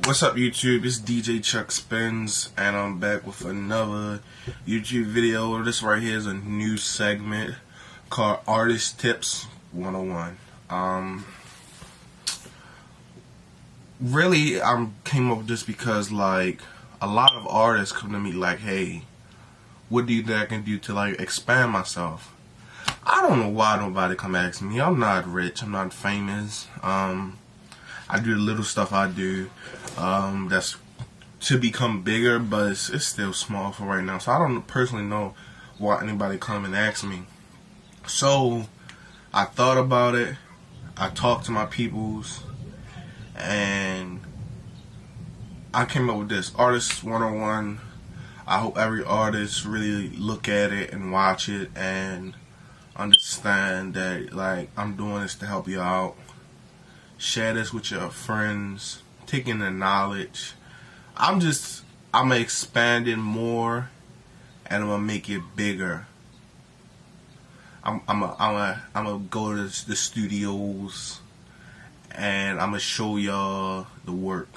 What's up, YouTube? It's DJ Chuck Spins, and I'm back with another YouTube video. This right here is a new segment called Artist Tips 101. Really, I came up with this because, like, a lot of artists come to me like, hey, what do you think I can do to, like, expand myself? I don't know why nobody come ask me. I'm not rich. I'm not famous. I do the little stuff I do that's to become bigger, but it's still small for right now. So I don't personally know why anybody come and ask me. So I thought about it. I talked to my peoples, and I came up with this Artist 101. I hope every artist really look at it and watch it and understand that, like, I'm doing this to help you out. Share this with your friends. Take in the knowledge. I'm gonna expand it more, and I'm gonna make it bigger. I'm gonna go to the studios, and I'm gonna show y'all the work.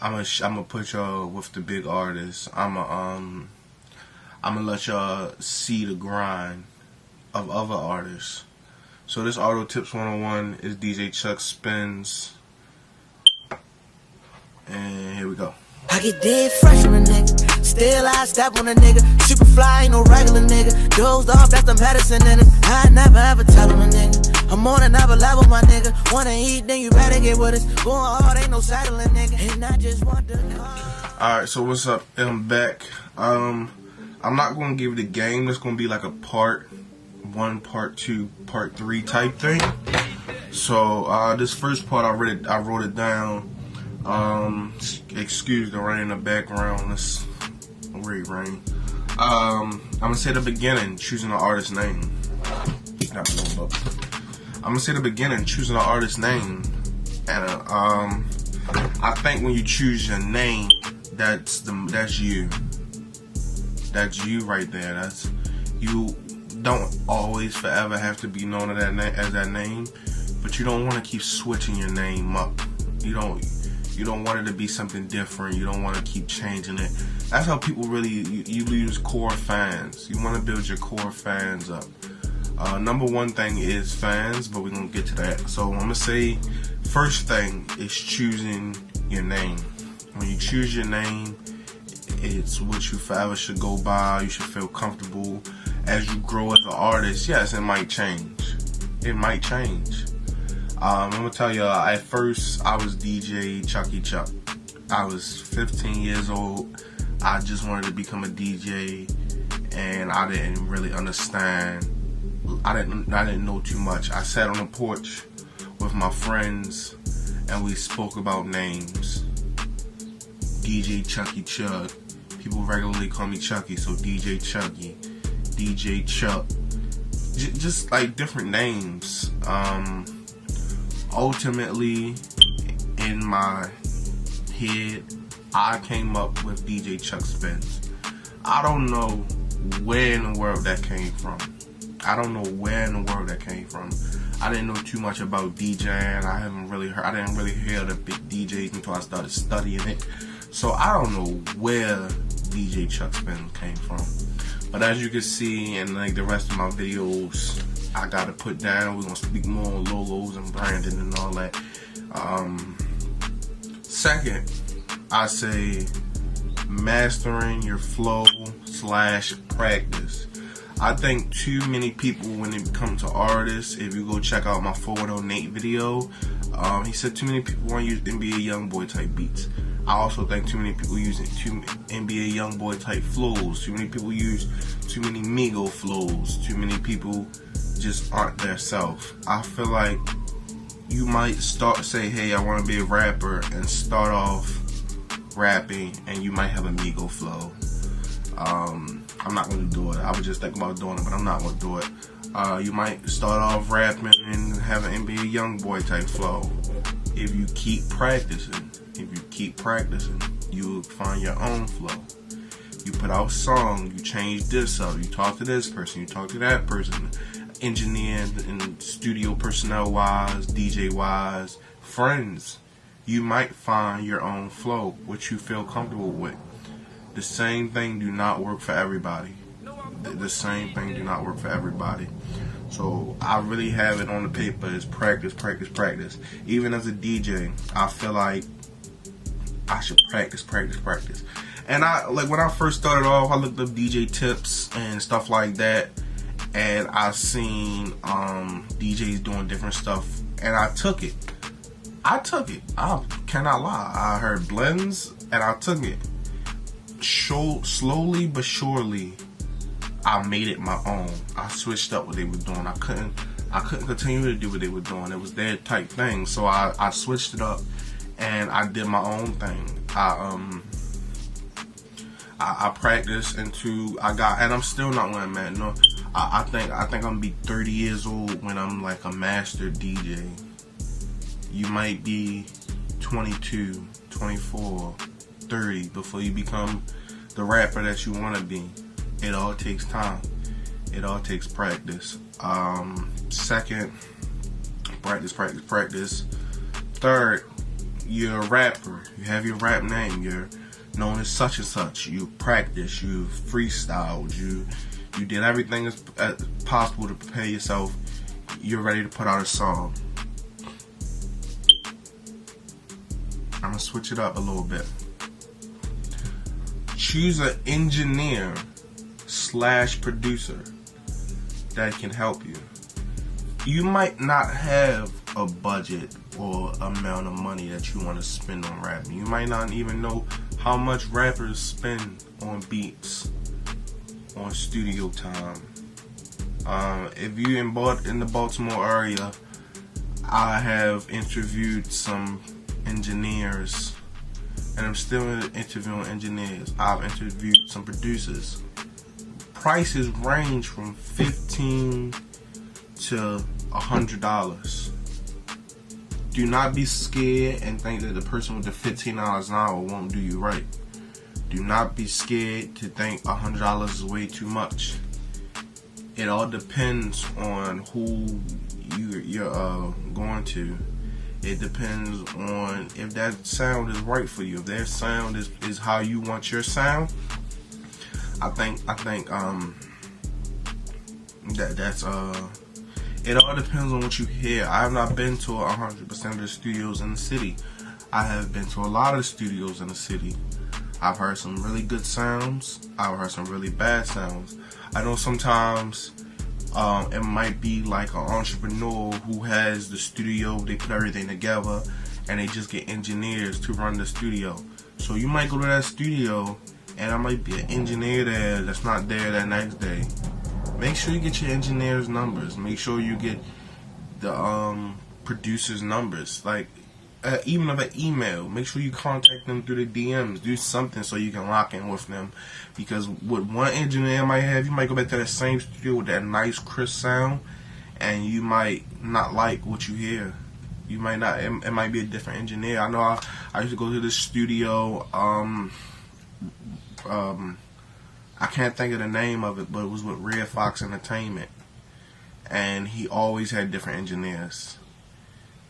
I'm gonna put y'all with the big artists. I'm gonna let y'all see the grind of other artists. So this Auto Tips 101 is DJ Chuck Spins. And here we go. I get dead fresh on a nigga. Still I step on a nigga. Super fly, ain't no regular nigga. Dozed off, that's the medicine in it. I never ever tell him a nigga. I'm on another level, my nigga. Wanna eat, then you better get with us. Going hard, ain't no settling, nigga. And I just want to. Alright, so what's up? I'm back. I'm not gonna give the game. It's gonna be like a part 1, part 2, part 3 type thing. So this first part I wrote it down. Excuse the rain in the background. It's really rain. I'm gonna say the beginning, choosing an artist's name. I'm gonna say the beginning, choosing an artist's name. And I think when you choose your name, that's you. That's you right there. That's you. Don't always forever have to be known as that name, but you don't want to keep switching your name up. You don't want it to be something different. You don't want to keep changing it. That's how people really, you lose core fans. You want to build your core fans up. Number one thing is fans, but we're going to get to that. So I'm going to say, first thing is choosing your name. When you choose your name, it's what you forever should go by. You should feel comfortable. As you grow as an artist, yes, it might change. It might change. I'm gonna tell you, at first I was DJ Chucky Chuck. I was 15 years old. I just wanted to become a DJ, and I didn't really understand. I didn't know too much. I sat on the porch with my friends, and we spoke about names. DJ Chucky Chuck. People regularly call me Chucky, so DJ Chucky, DJ Chuck. Just like different names. Ultimately, in my head, I came up with DJ Chuck Spins. I don't know where in the world that came from. I didn't know too much about DJing. I didn't really hear the big DJs until I started studying it. So I don't know where DJ Chuck Spins came from. But as you can see in like the rest of my videos, I gotta put down, we're gonna speak more on logos and branding and all that. Second, I say mastering your flow / practice. I think too many people, when it comes to artists, if you go check out my Forward on Nate video, he said too many people want to use NBA Youngboy type beats. I also think too many people using too NBA Youngboy type flows. Too many people use too many Migo flows. Too many people just aren't their self. I feel like you might say, hey, I want to be a rapper, and start off rapping, and you might have a Migo flow. I'm not going to do it. I was just thinking about doing it, but I'm not going to do it. You might start off rapping and have an NBA Youngboy type flow. If you keep practicing, you'll find your own flow. You put out songs, you change this up, you talk to this person, you talk to that person, engineer and studio personnel wise, DJ wise, friends. You might find your own flow, which you feel comfortable with. The same thing do not work for everybody. The same thing do not work for everybody. So I really have it on the paper is practice, practice, practice. Even as a DJ, I feel like I should practice, practice, practice. And when I first started off, I looked up DJ tips and stuff like that, and I seen DJs doing different stuff, and I took it. I cannot lie. I heard blends, and I took it. Slowly but surely, I made it my own. I switched up what they were doing. I couldn't continue to do what they were doing. It was their type thing, so I switched it up, and I did my own thing. I practiced and I'm still not where I'm at. No, I think I'm gonna be 30 years old when I'm like a master DJ. You might be 22, 24, 30 before you become the rapper that you want to be. It all takes time. It all takes practice. Second, practice, practice, practice. Third, you're a rapper. You have your rap name. You're known as such and such. You practice. You freestyled. You did everything as possible to prepare yourself. You're ready to put out a song. I'm gonna switch it up a little bit. Choose an engineer / producer that can help you. You might not have a budget or amount of money that you want to spend on rapping. You might not even know how much rappers spend on beats, on studio time. If you're in the Baltimore area, I have interviewed some engineers, and I'm still interviewing engineers. I've interviewed some producers. Prices range from $15 to $100. Do not be scared and think that the person with the $15 an hour won't do you right. Do not be scared to think $100 is way too much. It all depends on who you're going to. It depends on if that sound is right for you. If their sound is how you want your sound, I think that's it all depends on what you hear. I have not been to 100% of the studios in the city. I have been to a lot of the studios in the city. I've heard some really good sounds. I've heard some really bad sounds. I know sometimes it might be like an entrepreneur who has the studio, they put everything together, and they just get engineers to run the studio. So you might go to that studio, and there might be an engineer there that's not there that next day. Make sure you get your engineer's numbers. Make sure you get the producer's numbers. Like, even of an email, make sure you contact them through the DMs. Do something so you can lock in with them. Because what one engineer might have, you might go back to that same studio with that nice crisp sound, and you might not like what you hear. You might not. It might be a different engineer. I know I used to go to this studio. I can't think of the name of it, but it was with Red Fox Entertainment, and he always had different engineers.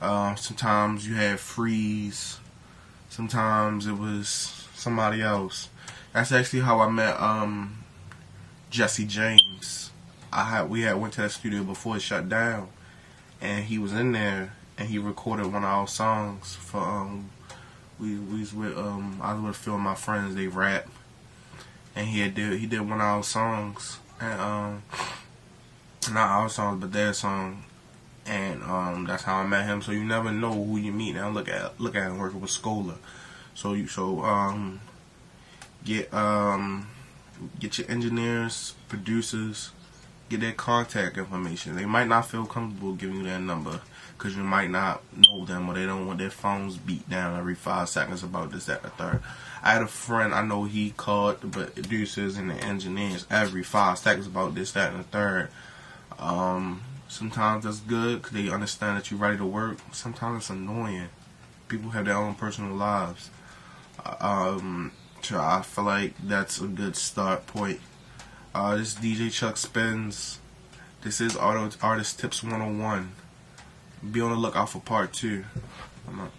Sometimes you had Freeze, sometimes it was somebody else. That's actually how I met Jesse James. We had went to that studio before it shut down, and he was in there and he recorded one of our songs for I was with Phil and my friends. They rap, and he did one of our songs, and not our songs but their song. And that's how I met him. So you never know who you meet. Now look at him working with Scola. So get your engineers, producers, get their contact information. They might not feel comfortable giving you their number because you might not know them, or they don't want their phones beat down every 5 seconds about this, that, and the third. I had a friend, I know he called the producers and the engineers every 5 seconds about this, that, and the third. Sometimes that's good because they understand that you're ready to work. Sometimes it's annoying. People have their own personal lives. So I feel like that's a good start point. This is DJ Chuck Spins. This is Artist Tips 101. Be on the lookout for part 2. I'm out.